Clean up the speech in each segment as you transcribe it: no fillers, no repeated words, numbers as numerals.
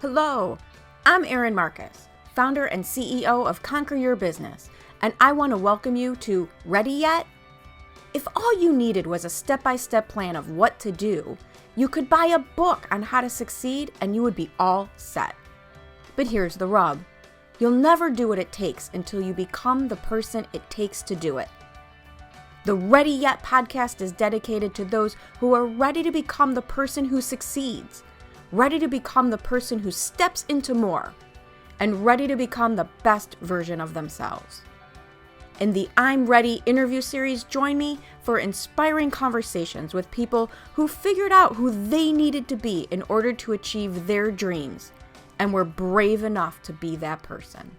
Hello, I'm Erin Marcus, founder and CEO of Conquer Your Business, and I want to welcome you to Ready Yet? If all you needed was a step-by-step plan of what to do, you could buy a book on how to succeed and you would be all set. But here's the rub. You'll never do what it takes until you become the person it takes to do it. The Ready Yet podcast is dedicated to those who are ready to become the person who succeeds, ready to become the person who steps into more, and ready to become the best version of themselves. In the I'm Ready interview series, join me for inspiring conversations with people who figured out who they needed to be in order to achieve their dreams, and were brave enough to be that person.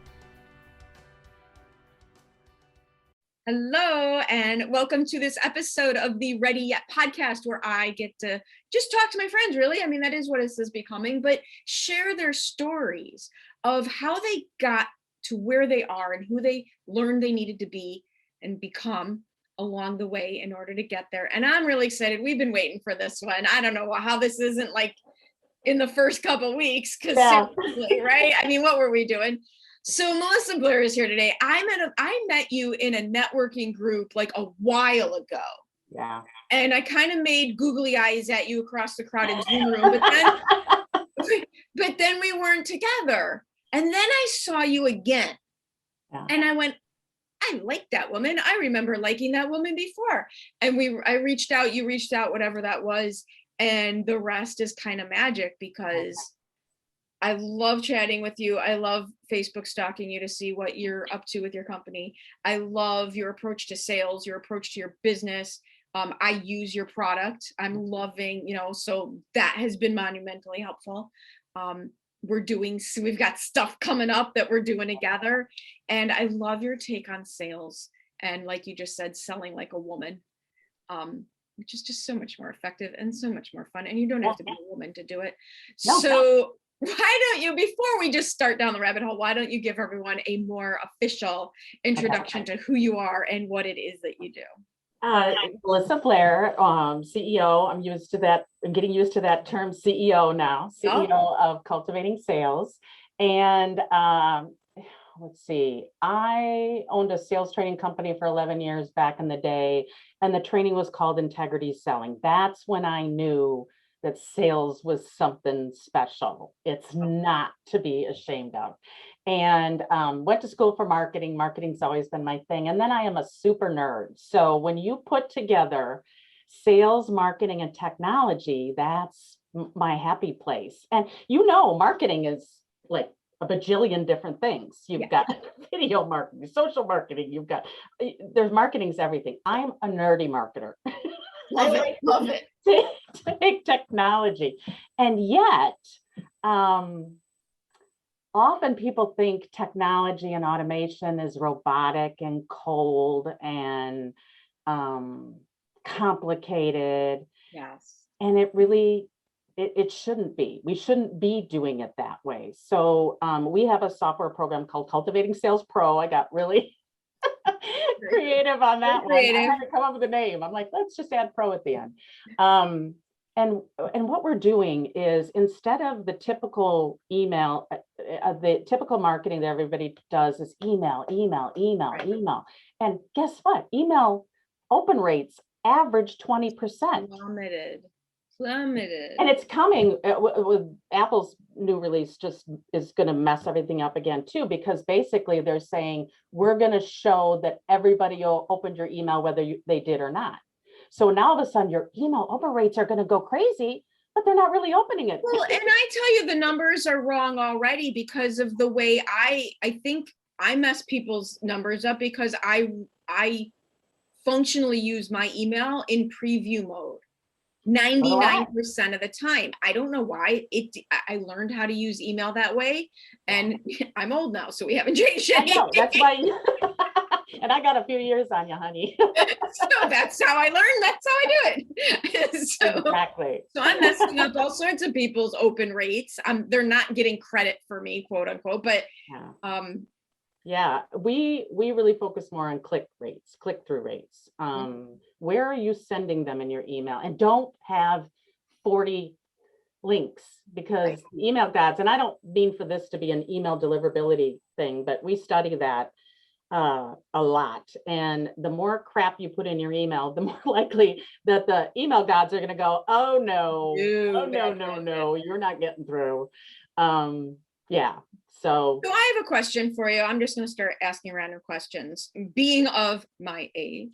Hello, and welcome to this episode of the Ready Yet podcast, where I get to just talk to my friends, really. I mean, that is what this is becoming, but share their stories of how they got to where they are and who they learned they needed to be and become along the way in order to get there. And I'm really excited. We've been waiting for this one. I don't know how this isn't like in the first couple weeks, because seriously, right? I mean, what were we doing? So Melissa Blair is here today. I met you in a networking group like a while ago. Yeah. And I kind of made googly eyes at you across the crowded Zoom room, but then we weren't together. And then I saw you again. Yeah. And I went, I like that woman. I remember liking that woman before. And I reached out, you reached out, whatever that was. And the rest is kind of magic, because I love chatting with you. I love Facebook stalking you to see what you're up to with your company. I love your approach to sales, your approach to your business. I use your product. I'm loving, so that has been monumentally helpful. We've got stuff coming up that we're doing together. And I love your take on sales. And like you just said, selling like a woman, which is just so much more effective and so much more fun. And you don't have to be a woman to do it. So why don't you, before we just start down the rabbit hole, why don't you give everyone a more official introduction to who you are and what it is that you do? Melissa Blair, CEO. I'm used to that. I'm getting used to that term, CEO now. CEO of Cultivating Sales. And let's see, I owned a sales training company for 11 years back in the day, and the training was called Integrity Selling. That's when I knew that sales was something special. It's not to be ashamed of. And went to school for marketing. Marketing's always been my thing. And then I am a super nerd. So when you put together sales, marketing, and technology, that's my happy place. And marketing is like a bajillion different things. You've got video marketing, social marketing, there's marketing's everything. I'm a nerdy marketer. Love it. Take technology. And yet, often people think technology and automation is robotic and cold and complicated. Yes. And it really, it shouldn't be. We shouldn't be doing it that way. So we have a software program called Cultivating Sales Pro. I got really creative on that one. I had to come up with a name. I'm like, let's just add pro at the end. And what we're doing is, instead of the typical email, the typical marketing that everybody does is email. And guess what? Email open rates average 20%. Plummeted. And it's coming with Apple's new release, just is going to mess everything up again too, because basically they're saying we're going to show that everybody opened your email whether they did or not. So now all of a sudden your email open rates are going to go crazy, but they're not really opening it. Well, and I tell you, the numbers are wrong already because of the way I think I mess people's numbers up, because I functionally use my email in preview mode 99% of the time. I don't know why. I learned how to use email that way, and I'm old now, so we haven't changed it. I know, that's why. And I got a few years on you, honey. So that's how I learned. That's how I do it. Exactly. So I'm messing up all sorts of people's open rates. They're not getting credit for me, quote unquote. But we really focus more on click-through rates. Where are you sending them in your email? And don't have 40 links, because email gods, and I don't mean for this to be an email deliverability thing, but we study that a lot. And the more crap you put in your email, the more likely that the email gods are going to go, oh no, no, you're not getting through. Yeah. So I have a question for you. I'm just going to start asking random questions. Being of my age,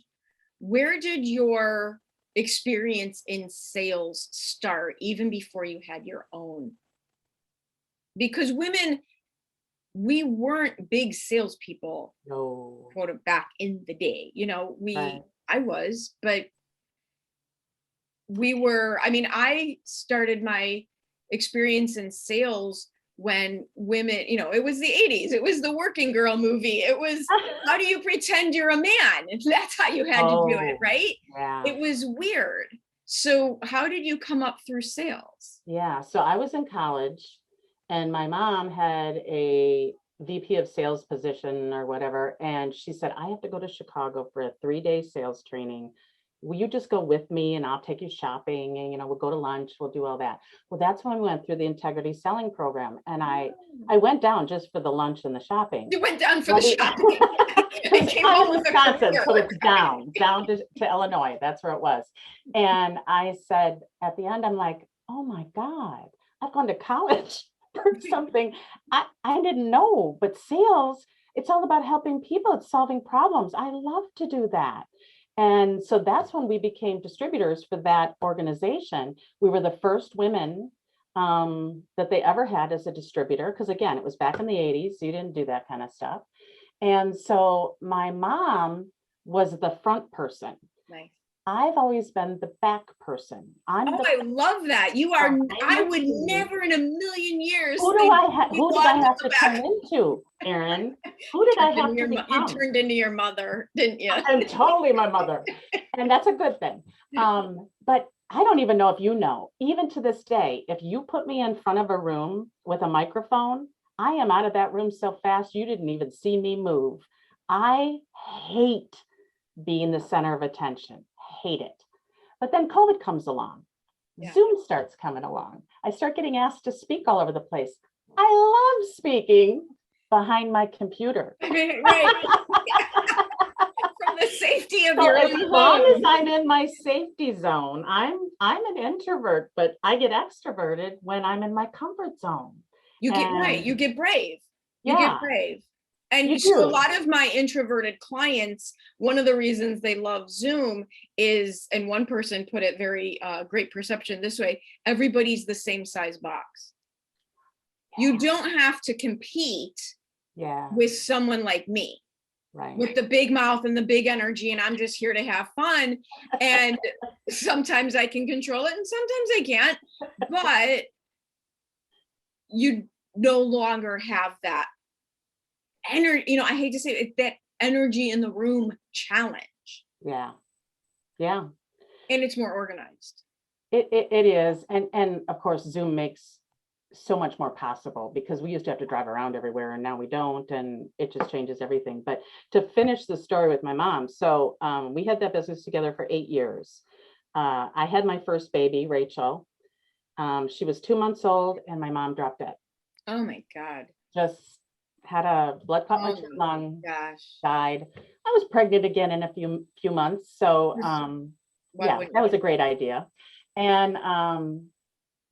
where did your experience in sales start, even before you had your own? Because women, we weren't big salespeople, quote, back in the day. You know, I was, but we were, I mean, I started my experience in sales when women, you know, it was the 80s. It was the working girl movie. It was, how do you pretend you're a man? That's how you had to do it, right? Yeah. It was weird. So how did you come up through sales? Yeah. So I was in college and my mom had a VP of sales position or whatever. And she said, I have to go to Chicago for a 3-day sales training. Will you just go with me and I'll take you shopping and, you know, we'll go to lunch, we'll do all that. Well, that's when we went through the integrity selling program. And I went down just for the lunch and the shopping. You went down for the shopping. I'm in Wisconsin, so it's down to Illinois. That's where it was. And I said, at the end, I'm like, oh my God, I've gone to college for something I didn't know, but sales, it's all about helping people. It's solving problems. I love to do that. And so that's when we became distributors for that organization. We were the first women that they ever had as a distributor, because again, it was back in the 80s, so you didn't do that kind of stuff. And so my mom was the front person. Nice. I've always been the back person. I love that. You are, I would never in a million years. Who did I have to turn into, Erin? Who did I have to become? You turned into your mother, didn't you? I'm totally my mother. And that's a good thing. But I don't even know if you know, even to this day, if you put me in front of a room with a microphone, I am out of that room so fast, you didn't even see me move. I hate being the center of attention. Hate it. But then COVID comes along. Yeah. Zoom starts coming along. I start getting asked to speak all over the place. I love speaking behind my computer. Right. From the safety of your own home. As long as I'm in my safety zone, I'm an introvert, but I get extroverted when I'm in my comfort zone. You get right. You get brave. You get brave. And so a lot of my introverted clients, one of the reasons they love Zoom is, and one person put it very great perception this way, everybody's the same size box. You don't have to compete with someone like me, with the big mouth and the big energy, and I'm just here to have fun. And sometimes I can control it and sometimes I can't, but you no longer have that energy, you know, I hate to say it, that energy in the room challenge. Yeah. And it's more organized. It is. And of course, Zoom makes so much more possible, because we used to have to drive around everywhere and now we don't, and it just changes everything. But to finish the story with my mom, so we had that business together for 8 years. I had my first baby, Rachel. She was 2 months old and my mom dropped dead. Oh my God. Just had a blood clot in my lung, died. I was pregnant again in a few months. So that was a great idea. And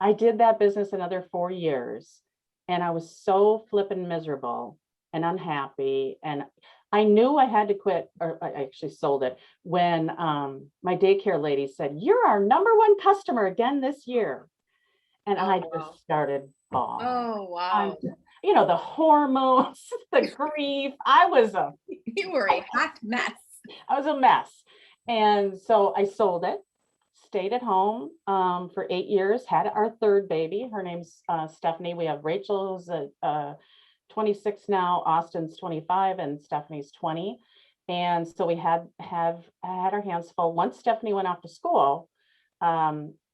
I did that business another 4 years. And I was so flippin' miserable and unhappy. And I knew I had to quit, or I actually sold it, when my daycare lady said, "You're our #1 customer again this year." And I just started bawling. Oh, wow. You know, the hormones, the grief. You were a hot mess. I was a mess. And so I sold it, stayed at home for 8 years, had our third baby. Her name's Stephanie. We have Rachel's 26 now, Austin's 25, and Stephanie's 20. And so we had our hands full. Once Stephanie went off to school,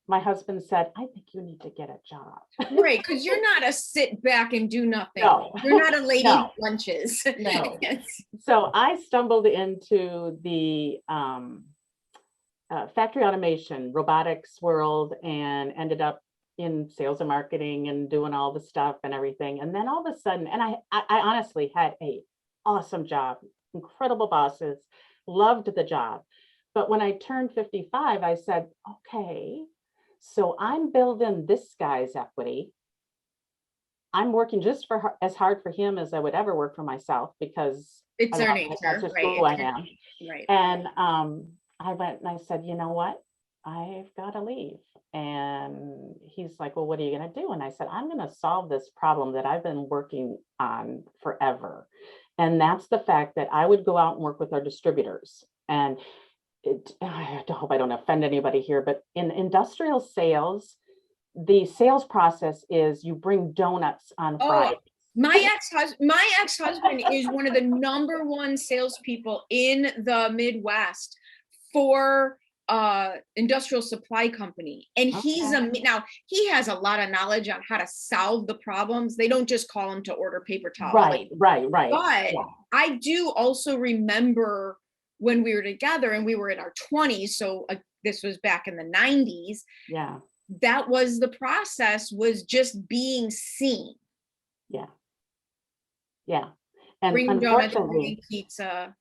my husband said, "I think you need to get a job." Right, because you're not a sit back and do nothing. No. You're not a lady who lunches. No. So I stumbled into the factory automation, robotics world, and ended up in sales and marketing and doing all the stuff and everything. And then all of a sudden, and I honestly had a awesome job, incredible bosses, loved the job. But when I turned 55, I said, okay, so I'm building this guy's equity. I'm working just as hard for him as I would ever work for myself, because it's their nature, that's just right? who I am. Right. And I went and I said, you know what? I've got to leave. And he's like, well, what are you going to do? And I said, I'm going to solve this problem that I've been working on forever. And that's the fact that I would go out and work with our distributors. And I hope I don't offend anybody here, but in industrial sales, the sales process is you bring donuts on Friday. My ex-husband is one of the #1 salespeople in the Midwest for industrial supply company. And now he has a lot of knowledge on how to solve the problems. They don't just call him to order paper towels. Right. But I do also remember when we were together and we were in our 20s. So this was back in the 90s. Yeah. That was the process, was just being seen. Yeah. And bring donuts, bring pizza.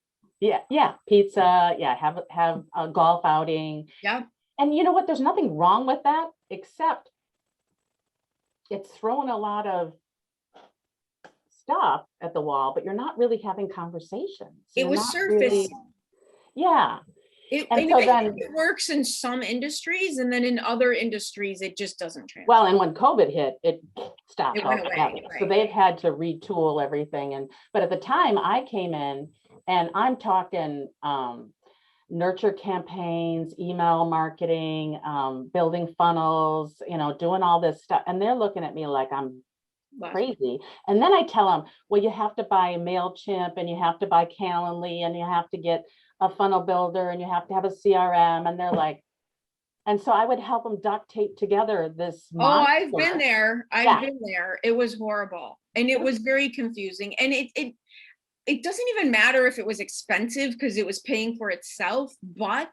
Pizza. Yeah. Have a golf outing. Yeah. And you know what? There's nothing wrong with that, except it's throwing a lot of stuff at the wall, but you're not really having conversations. It was surface. Yeah. It works in some industries, and then in other industries, it just doesn't translate. Well, and when COVID hit, it stopped. It went away. Right. So they've had to retool everything. But at the time I came in, and I'm talking nurture campaigns, email marketing, building funnels, doing all this stuff. And they're looking at me like I'm crazy. And then I tell them, well, you have to buy MailChimp, and you have to buy Calendly, and you have to get a funnel builder, and you have to have a CRM. And they're like, and so I would help them duct tape together this monster. I've been there. Been there. It was horrible. And it was very confusing. And it doesn't even matter if it was expensive, because it was paying for itself, but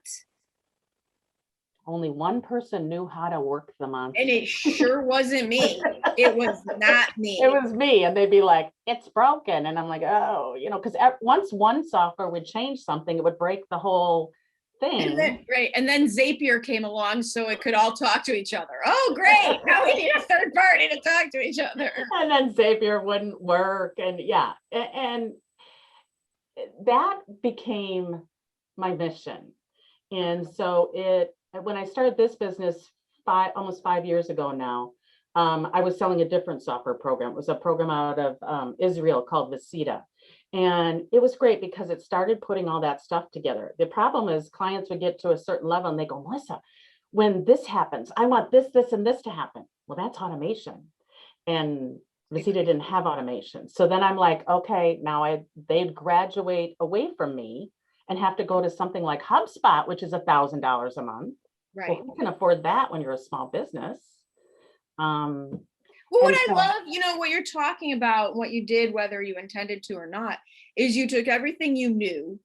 only one person knew how to work the monster. And it sure wasn't me. It was not me. It was me. And they'd be like, it's broken. And I'm like, oh, because once one software would change something, it would break the whole thing. And then Zapier came along, so it could all talk to each other. Oh, great. Now we need a third party to talk to each other. And then Zapier wouldn't work. And and that became my mission. And so when I started this business almost 5 years ago now, I was selling a different software program. It was a program out of Israel called Visita. And it was great because it started putting all that stuff together. The problem is clients would get to a certain level and they go, Melissa, when this happens, I want this, this, and this to happen. Well, that's automation. And Visita didn't have automation. So then I'm like, okay, now they'd graduate away from me and have to go to something like HubSpot, which is $1,000 a month. Right. Well, who can afford that when you're a small business? Well, what I love, what you're talking about, what you did, whether you intended to or not, is you took everything you knew,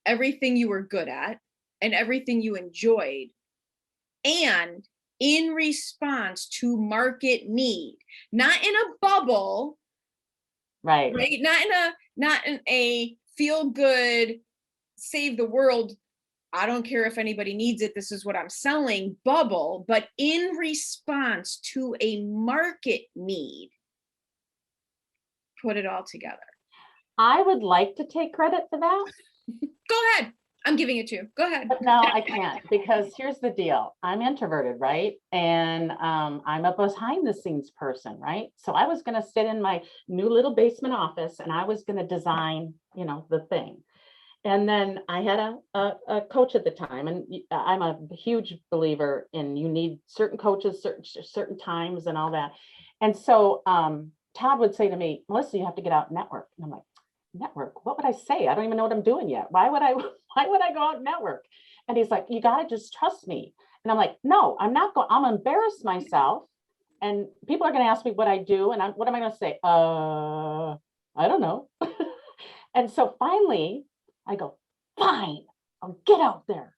everything you were good at, and everything you enjoyed, and in response to market need, not in a bubble, right? Not in a feel good, save the world, I don't care if anybody needs it, this is what I'm selling bubble, but in response to a market need, put it all together. I would like to take credit for that. Go ahead. I'm giving it to you. Go ahead. But no, I can't, because here's the deal. I'm introverted, right? And I'm a behind the scenes person, right? So I was going to sit in my new little basement office and I was going to design, the thing. And then I had a coach at the time, and I'm a huge believer in you need certain coaches, certain times and all that. And so Todd would say to me, Melissa, you have to get out and network. And I'm like, network? What would I say? I don't even know what I'm doing yet. Why would I go out and network? And he's like, you got to just trust me. And I'm like, no, I'm not going, I'm embarrass myself. And people are going to ask me what I do. And what am I going to say? I don't know. And so finally I go, fine, I'll get out there.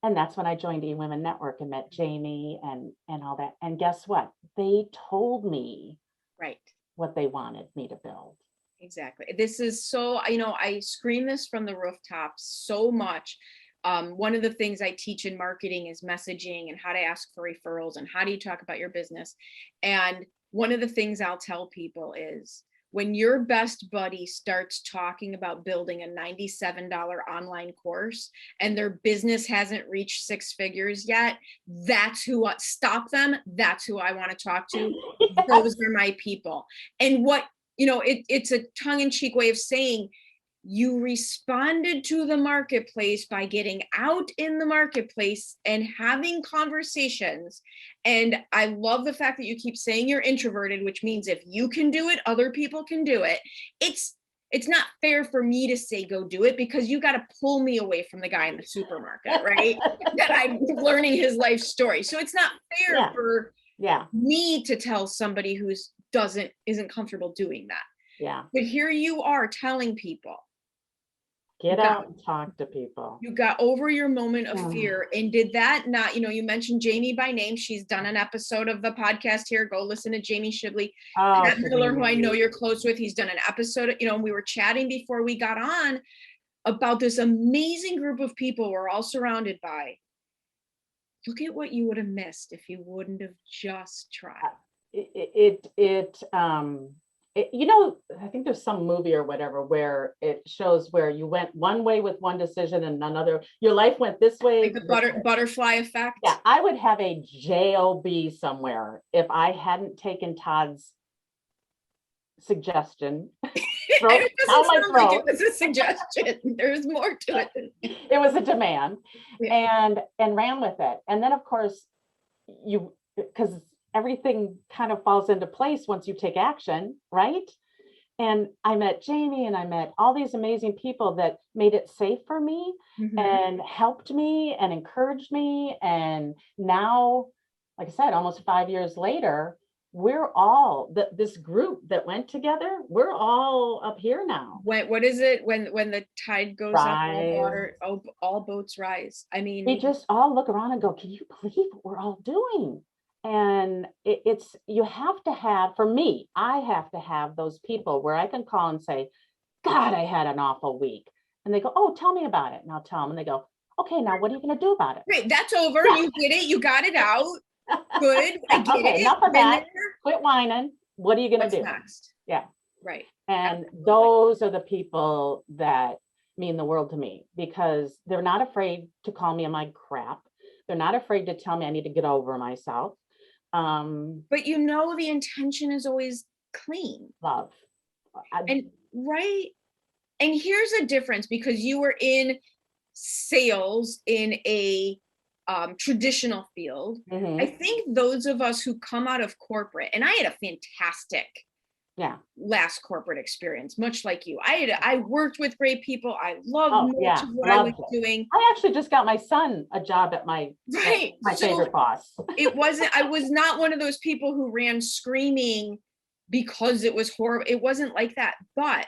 And that's when I joined eWomen Network and met Jamie and all that. And guess what? They told me Right. what they wanted me to build. Exactly. This is so, I scream this from the rooftops so much. One of the things I teach in marketing is messaging and how to ask for referrals and how do you talk about your business. And one of the things I'll tell people is when your best buddy starts talking about building a $97 online course and their business hasn't reached 6 figures yet, that's who, stop them. That's who I want to talk to. Those are my people. And what, it's a tongue-in-cheek way of saying you responded to the marketplace by getting out in the marketplace and having conversations. And I love the fact that you keep saying you're introverted, which means if you can do it, other people can do it. It's not fair for me to say, go do it, because you got to pull me away from the guy in the supermarket, right? That I'm learning his life story. So it's not fair for me to tell somebody who isn't comfortable doing that. Yeah. But here you are telling people, get out and talk to people. You got over your moment of fear. And did that not, you mentioned Jamie by name. She's done an episode of the podcast here. Go listen to Jamie Shibley. Matt Miller, who I know you're close with. He's done an episode, we were chatting before we got on about this amazing group of people we're all surrounded by. Look at what you would have missed if you wouldn't have just tried. I think there's some movie or whatever where it shows where you went one way with one decision and another, your life went this way. Like the butterfly effect. Yeah, I would have a job somewhere if I hadn't taken Todd's suggestion. It doesn't sound like it was a suggestion. There's more to it. It was a demand, and ran with it. And then of course because everything kind of falls into place once you take action, right? And I met Jamie and I met all these amazing people that made it safe for me and helped me and encouraged me. And now, like I said, almost 5 years later, we're all this group that went together. We're all up here now. What is it when the tide goes up, all boats rise? I mean, we just all look around and go, can you believe what we're all doing? And you have to have, for me, I have to have those people where I can call and say, God, I had an awful week. And they go, oh, tell me about it. And I'll tell them and they go, okay, now what are you going to do about it? Great. That's over. Yeah. You did it. You got it out. Good. I get it. Enough of that. Quit whining. What are you going to do? Next? Yeah. Right. And those are the people that mean the world to me because they're not afraid to call me on my crap. They're not afraid to tell me I need to get over myself. But the intention is always clean. Love. And here's a difference because you were in sales in a traditional field. I think those of us who come out of corporate, and I had a fantastic last corporate experience, much like you. I worked with great people. I loved much of what I was doing. I actually just got my son a job at my favorite boss. I was not one of those people who ran screaming because it was horrible. It wasn't like that. But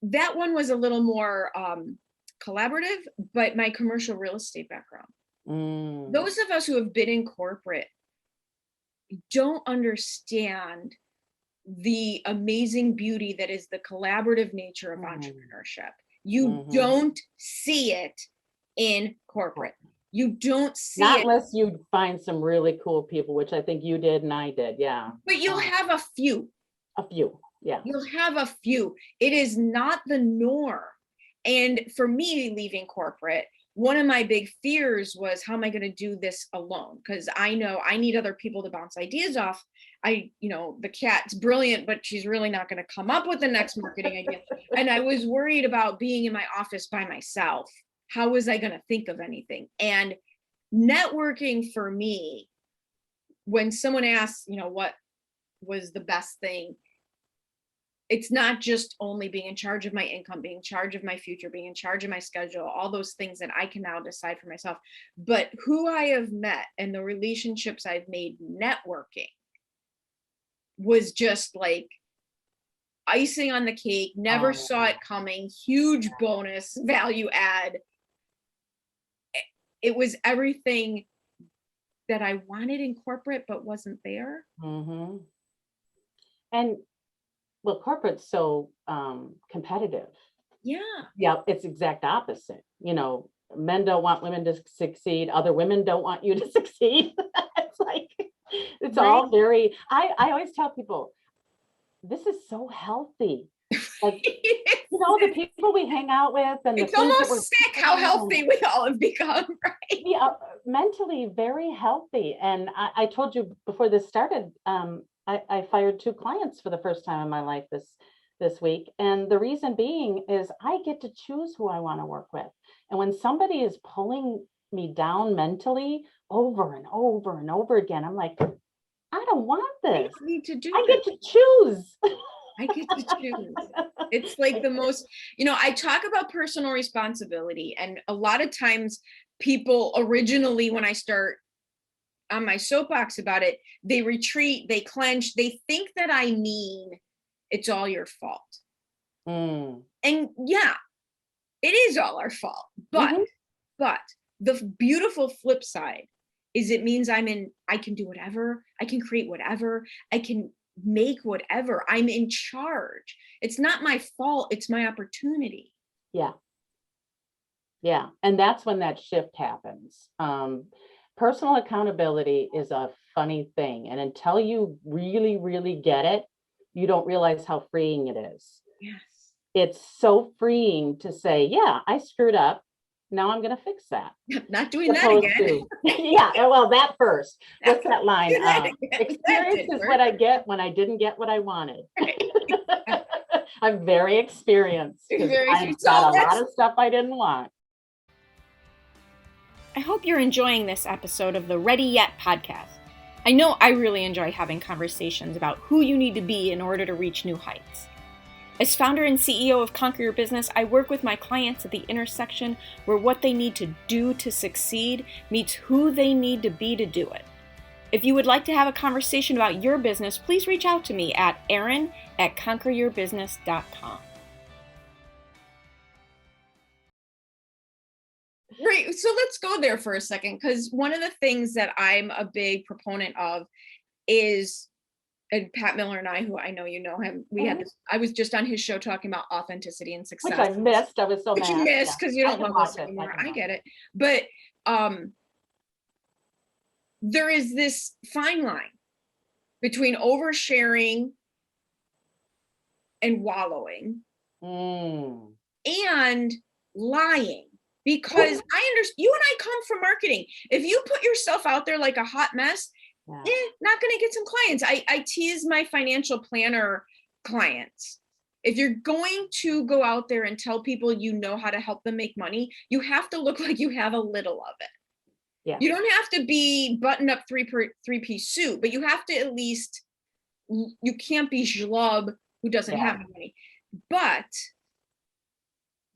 that one was a little more collaborative, but my commercial real estate background. Those of us who have been in corporate don't understand the amazing beauty that is the collaborative nature of entrepreneurship. You don't see it in corporate. You don't see it. Unless you find some really cool people, which I think you did and I did. Yeah. But you'll have a few. A few. Yeah. You'll have a few. It is not the norm. And for me, leaving corporate, one of my big fears was, how am I going to do this alone? Because I know I need other people to bounce ideas off. The cat's brilliant, but she's really not going to come up with the next marketing idea. And I was worried about being in my office by myself. How was I going to think of anything? And networking for me, when someone asks, what was the best thing? It's not just only being in charge of my income, being in charge of my future, being in charge of my schedule, all those things that I can now decide for myself, but who I have met and the relationships I've made networking was just like, icing on the cake, never saw it coming, huge bonus, value add. It was everything that I wanted in corporate, but wasn't there. Mm-hmm. And well, corporate's so competitive. Yeah. Yeah, it's exact opposite. You know, men don't want women to succeed. Other women don't want you to succeed. It's like, it's Right. all very, I always tell people, this is so healthy. Like, you know, the people we hang out with and It's the things that almost sick how healthy we all have become, right? yeah, mentally very healthy. And I told you before this started, I fired 2 clients for the first time in my life this week. And the reason being is I get to choose who I want to work with. And when somebody is pulling me down mentally over and over and over again, I'm like, I don't want this. I don't need to do I this. get to choose. I get to choose. It's like the most, I talk about personal responsibility, and a lot of times people originally, when I start on my soapbox about it, they retreat, they clench, they think that I mean it's all your fault. Mm. And yeah, it is all our fault. But the beautiful flip side is it means I can do whatever, I can create whatever, I can make whatever, I'm in charge. It's not my fault, it's my opportunity. Yeah. Yeah. And that's when that shift happens. Personal accountability is a funny thing. And until you really, really get it, you don't realize how freeing it is. Yes. It's so freeing to say, yeah, I screwed up. Now I'm going to fix that. Not doing that again. Yeah, well, that first. What's that line? Experience is what I get when I didn't get what I wanted. I'm very experienced. I've got a lot of stuff I didn't want. I hope you're enjoying this episode of the Ready Yet podcast. I know I really enjoy having conversations about who you need to be in order to reach new heights. As founder and CEO of Conquer Your Business, I work with my clients at the intersection where what they need to do to succeed meets who they need to be to do it. If you would like to have a conversation about your business, please reach out to me at erin@conqueryourbusiness.com. Right. So let's go there for a second, because one of the things that I'm a big proponent of is, and Pat Miller and I, who I know you know him, we had this, I was just on his show talking about authenticity and success. Which I missed. I was so mad. Which you missed because you don't love us anymore. I get it. But there is this fine line between oversharing and wallowing and lying. Because I understand, you and I come from marketing. If you put yourself out there like a hot mess, not going to get some clients. I tease my financial planner clients. If you're going to go out there and tell people you know how to help them make money, you have to look like you have a little of it. Yeah. You don't have to be buttoned up three-piece suit, but you have to at least, you can't be schlub who doesn't have any money. But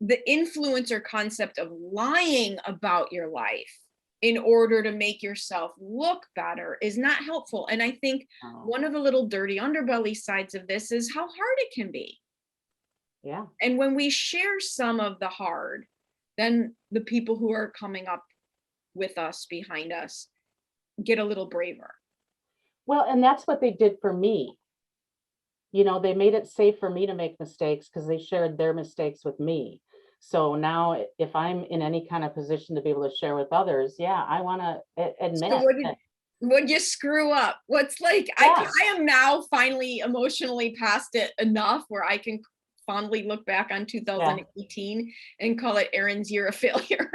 the influencer concept of lying about your life in order to make yourself look better is not helpful. And I think one of the little dirty underbelly sides of this is how hard it can be. Yeah. And when we share some of the hard, then the people who are coming up with us, behind us, get a little braver. Well, and that's what they did for me. You know, they made it safe for me to make mistakes because they shared their mistakes with me. So now if I'm in any kind of position to be able to share with others, I want to admit. So would you screw up? What's like, I am now finally emotionally past it enough where I can fondly look back on 2018 and call it Erin's year of failure.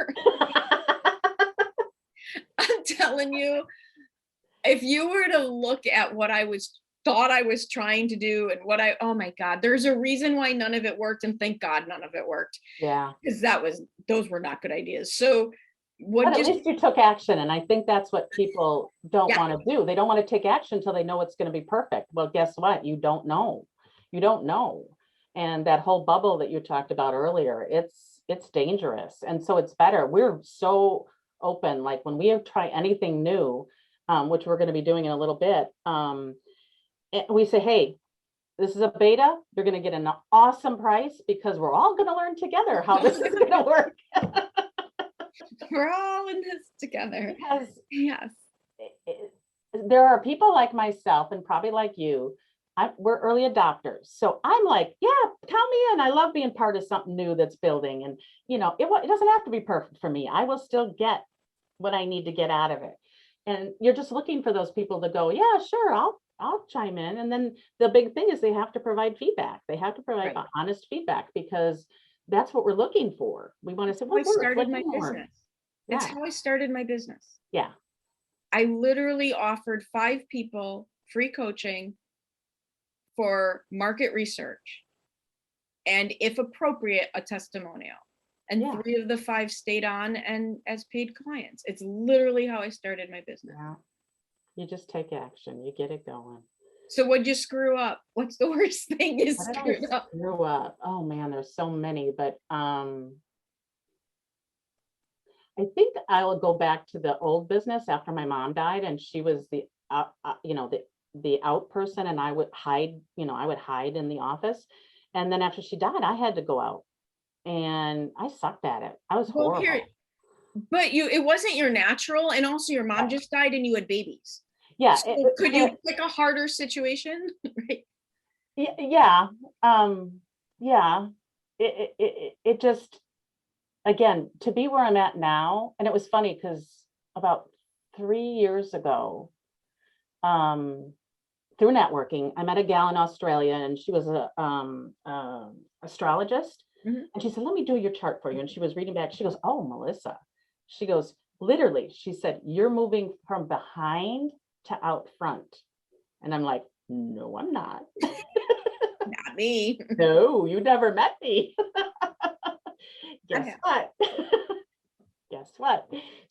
I'm telling you, if you were to look at what I thought I was trying to do and oh my God, there's a reason why none of it worked, and thank God none of it worked. Yeah. Because those were not good ideas. So but at least you took action. And I think that's what people don't want to do. They don't want to take action until they know it's going to be perfect. Well, guess what? You don't know. You don't know. And that whole bubble that you talked about earlier, it's dangerous. And so it's better. We're so open. Like when we try anything new, which we're going to be doing in a little bit, we say, hey, this is a beta. You're going to get an awesome price because we're all going to learn together how this is going to work. We're all in this together. Because yes, there are people like myself and probably like you. We're early adopters. So I'm like, yeah, count me in. I love being part of something new that's building. And, it doesn't have to be perfect for me. I will still get what I need to get out of it. And you're just looking for those people to go, yeah, sure, I'll chime in. And then the big thing is they have to provide feedback. They have to provide honest feedback, because that's what we're looking for. We want to say, what started my business. That's how I started my business. Yeah. I literally offered 5 people free coaching for market research, and if appropriate, a testimonial. And 3 of the 5 stayed on and as paid clients. It's literally how I started my business. Yeah. You just take action. You get it going. So what'd you screw up? What's the worst thing you screwed up? Screw up? Oh man, there's so many, but I think I will go back to the old business after my mom died, and she was the out person, and I would hide in the office. And then after she died, I had to go out, and I sucked at it. I was horrible. But it wasn't your natural, and also your mom just died and you had babies. Yeah. So could you pick a harder situation? Right. Yeah. It just, again, to be where I'm at now. And it was funny because about 3 years ago, through networking, I met a gal in Australia, and she was a astrologist. Mm-hmm. And she said, let me do your chart for you. And she was reading back. She goes, oh, Melissa. She goes, literally, she said, you're moving from behind to out front. And I'm like, no, I'm not. Not me. No, you never met me. Guess what? Guess what?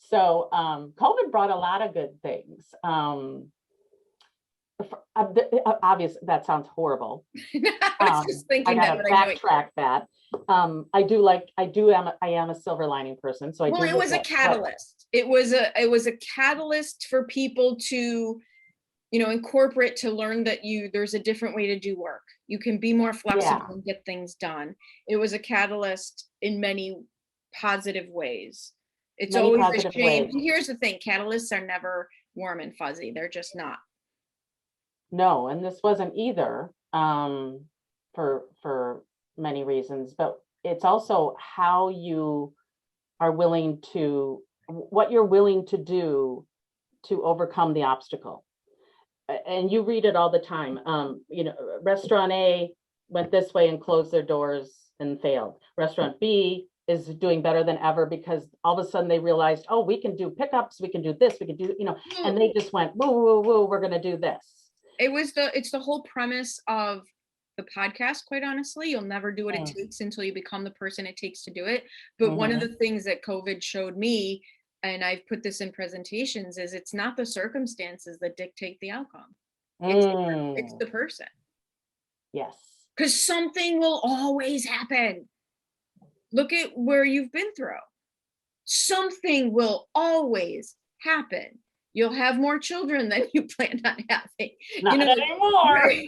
So COVID brought a lot of good things. Obviously, that sounds horrible. I was just thinking I gotta backtrack that. I am a silver lining person. So it was a catalyst. It was a catalyst for people to, incorporate, to learn that there's a different way to do work. You can be more flexible and get things done. It was a catalyst in many positive ways. It's always a shame. Here's the thing: catalysts are never warm and fuzzy. They're just not. No, and this wasn't either, for many reasons, but it's also how you are willing to, what you're willing to do to overcome the obstacle. And you read it all the time. Restaurant A went this way and closed their doors and failed. Restaurant B is doing better than ever because all of a sudden they realized, oh, we can do pickups, we can do this, we can do, and they just went, whoa, whoa, whoa, we're going to do this. It's the whole premise of the podcast, quite honestly. You'll never do what it takes until you become the person it takes to do it. But one of the things that COVID showed me, and I've put this in presentations, is it's not the circumstances that dictate the outcome. It's the person. Yes. Because something will always happen. Look at where you've been through. Something will always happen. You'll have more children than you planned on having. Not anymore. Right?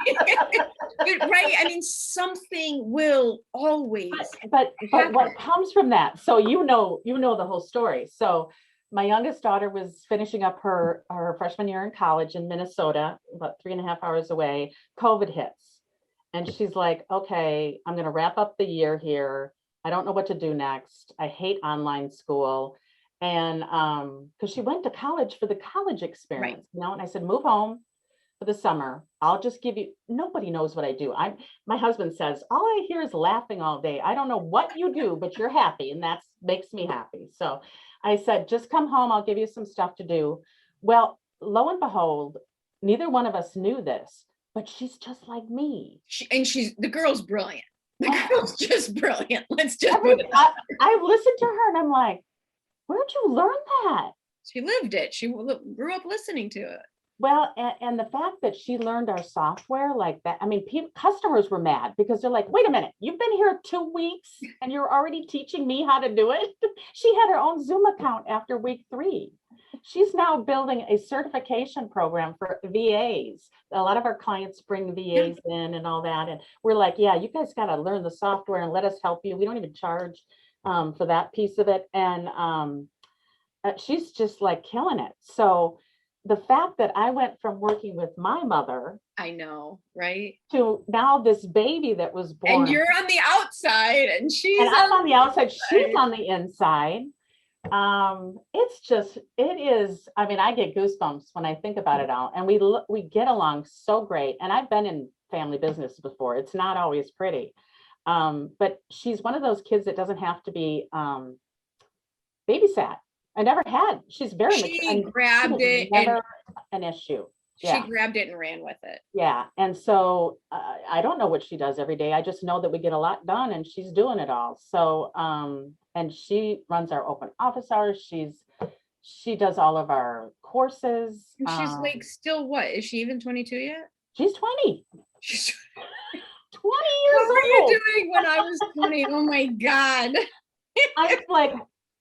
Right? I mean, something will always. But what comes from that? So you know the whole story. So my youngest daughter was finishing up her freshman year in college in Minnesota, about 3.5 hours away. COVID hits, and she's like, "Okay, I'm going to wrap up the year here. I don't know what to do next. I hate online school." And because she went to college for the college experience, and I said, move home for the summer. I'll just give you, nobody knows what I do. My husband says, all I hear is laughing all day. I don't know what you do, but you're happy. And that makes me happy. So I said, just come home. I'll give you some stuff to do. Well, lo and behold, neither one of us knew this, but she's just like me. The girl's brilliant. The girl's just brilliant. Let's just put it out. I listened to her and I'm like, where'd you learn that? She lived it. She grew up listening to it. Well, and the fact that she learned our software like that, I mean, customers were mad because they're like, wait a minute, you've been here 2 weeks and you're already teaching me how to do it. She had her own Zoom account after week 3. She's now building a certification program for VAs a lot of our clients bring VAs in and all that. And we're like, yeah, you guys got to learn the software and let us help you. We don't even charge for that piece of it. And she's just like killing it. So the fact that I went from working with my mother, I know, right? to now this baby that was born. And you're on the outside and I'm on the outside, she's on the inside. It is, I mean, I get goosebumps when I think about it all, and we get along so great. And I've been in family business before. It's not always pretty. But she's one of those kids that doesn't have to be babysat. I never had. She's very she grabbed it, never an issue. She grabbed it and ran with it. Yeah. And so I don't know what she does every day. I just know that we get a lot done and she's doing it all. So, and she runs our open office hours. She does all of our courses. And she's like, still what? Is she even 22 yet? She's 20. She's 20 years old. What were you doing when I was 20? Oh my God. I was like,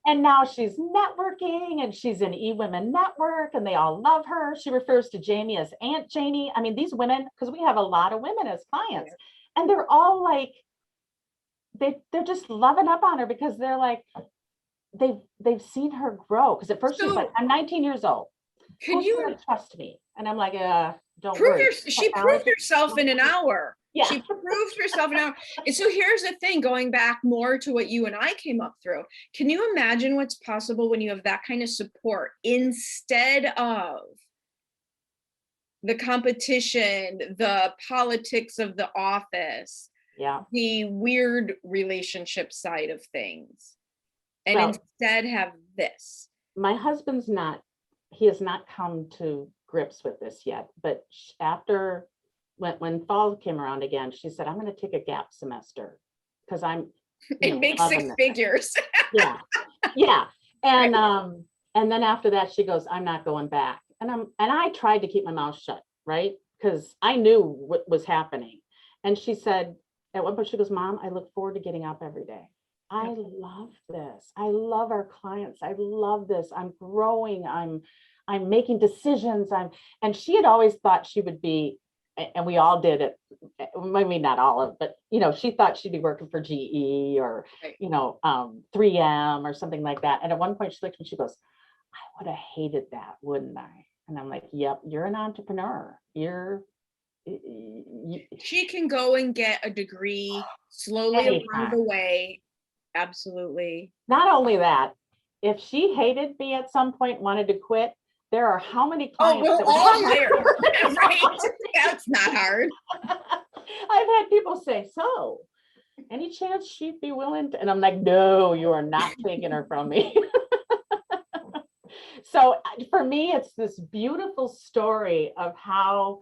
and now she's networking and she's in eWomen Network and they all love her. She refers to Jamie as Aunt Jamie. I mean, these women, because we have a lot of women as clients, and they're all like, they're just loving up on her because they're like, they've seen her grow. Because at first she's like, I'm 19 years old. Can you trust me? And I'm like, don't worry. She proved herself in an hour. Yeah. She proved herself now. And so here's the thing, going back more to what you and I came up through. Can you imagine what's possible when you have that kind of support instead of the competition, the politics of the office, the weird relationship side of things, and instead have this? My husband's he has not come to grips with this yet, but after when fall came around again, she said, I'm going to take a gap semester because it makes 6 figures. Yeah. And and then after that, she goes, I'm not going back. And I tried to keep my mouth shut, right? Because I knew what was happening. And she said, at one point, she goes, Mom, I look forward to getting up every day. I love this. I love our clients. I love this. I'm growing. I'm making decisions. And she had always thought she would be, and we all did it. Maybe not all of it, but she thought she'd be working for GE or 3M or something like that. And at one point she looked at me, she goes, I would have hated that, wouldn't I? And I'm like, yep, you're an entrepreneur. She can go and get a degree slowly along the way. Absolutely. Not only that, if she hated me at some point, wanted to quit, there are how many clients? We'll all hire her. Right? That's not hard. I've had people say, so any chance she'd be willing to? And I'm like, no, you are not taking her from me. So for me, it's this beautiful story of how,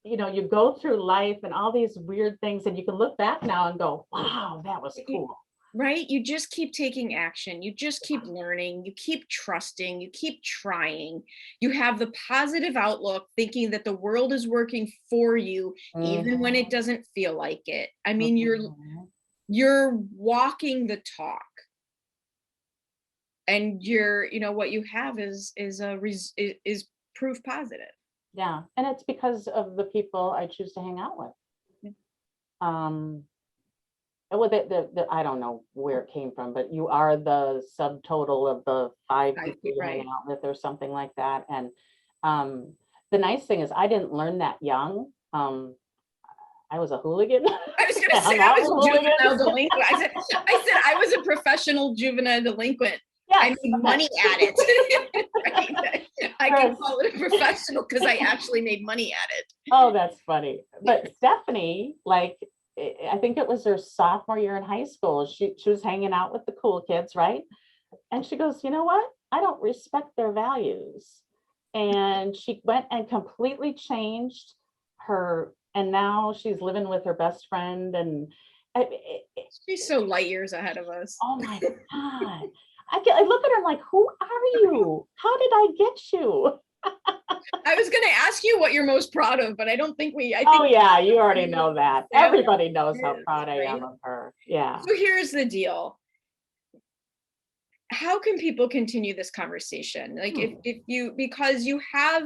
you go through life and all these weird things, and you can look back now and go, wow, that was cool. Right? You just keep taking action. You just keep learning. You keep trusting. You keep trying. You have the positive outlook, thinking that the world is working for you, even when it doesn't feel like it. I mean, you're walking the talk, and what you have is proof positive. Yeah, and it's because of the people I choose to hang out with. Well, I don't know where it came from, but you are the subtotal of the 5 people you hang out with or something like that. And the nice thing is I didn't learn that young. I was a hooligan. I was going to say I was juvenile delinquent. I said I was a professional juvenile delinquent. Yes. I made money at it. Right? I can call it a professional because I actually made money at it. Oh, that's funny. But Stephanie, I think it was her sophomore year in high school. She was hanging out with the cool kids, right? And she goes, you know what? I don't respect their values. And she went and completely changed her. And now she's living with her best friend. And she's so light years ahead of us. Oh my God. I look at her like, who are you? How did I get you? I was going to ask you what you're most proud of, but I don't think you already know that. Everybody knows how proud I am of her. Yeah. So here's the deal. How can people continue this conversation? Like if you, because you have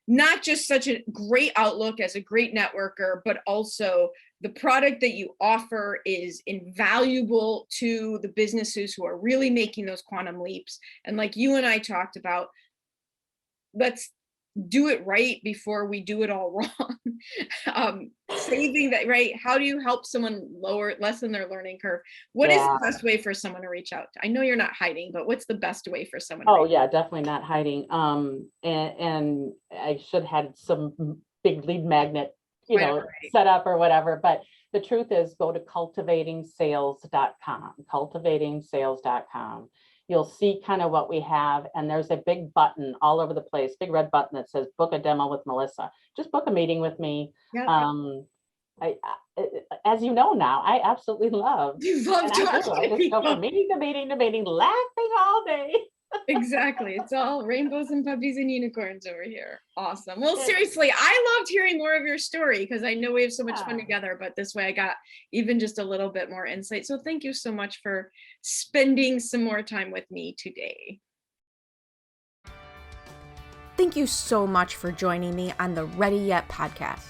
not just such a great outlook as a great networker, but also the product that you offer is invaluable to the businesses who are really making those quantum leaps. And like you and I talked about, let's do it right before we do it all wrong. Saving that, right? How do you help someone lessen their learning curve? What is the best way for someone to reach out? I know you're not hiding, but what's the best way for someone? Oh yeah, definitely not hiding. And I should have had some big lead magnet, set up or whatever. But the truth is, go to cultivatingsales.com, cultivatingsales.com. You'll see kind of what we have. And there's a big button all over the place, big red button that says book a demo with Melissa. Just book a meeting with me. Yeah. As you know now, I absolutely love. You love talking. I just go from meeting to meeting to meeting, laughing all day. Exactly. It's all rainbows and puppies and unicorns over here. Awesome. Well, seriously, I loved hearing more of your story because I know we have so much fun together, but this way I got even just a little bit more insight. So thank you so much for spending some more time with me today. Thank you so much for joining me on the Ready Yet podcast.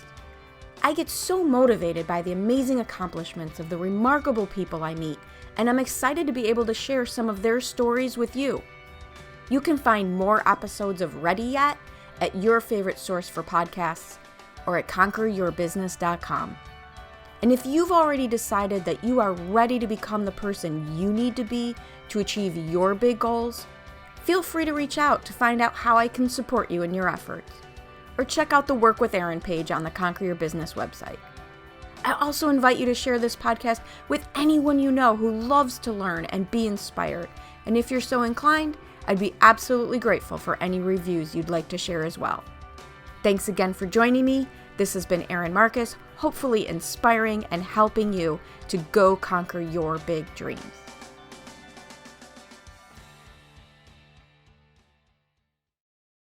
I get so motivated by the amazing accomplishments of the remarkable people I meet, and I'm excited to be able to share some of their stories with you. You can find more episodes of Ready Yet at your favorite source for podcasts or at conqueryourbusiness.com. And if you've already decided that you are ready to become the person you need to be to achieve your big goals, feel free to reach out to find out how I can support you in your efforts. Or check out the Work with Erin page on the Conquer Your Business website. I also invite you to share this podcast with anyone you know who loves to learn and be inspired. And if you're so inclined, I'd be absolutely grateful for any reviews you'd like to share as well. Thanks again for joining me. This has been Erin Marcus, hopefully inspiring and helping you to go conquer your big dreams.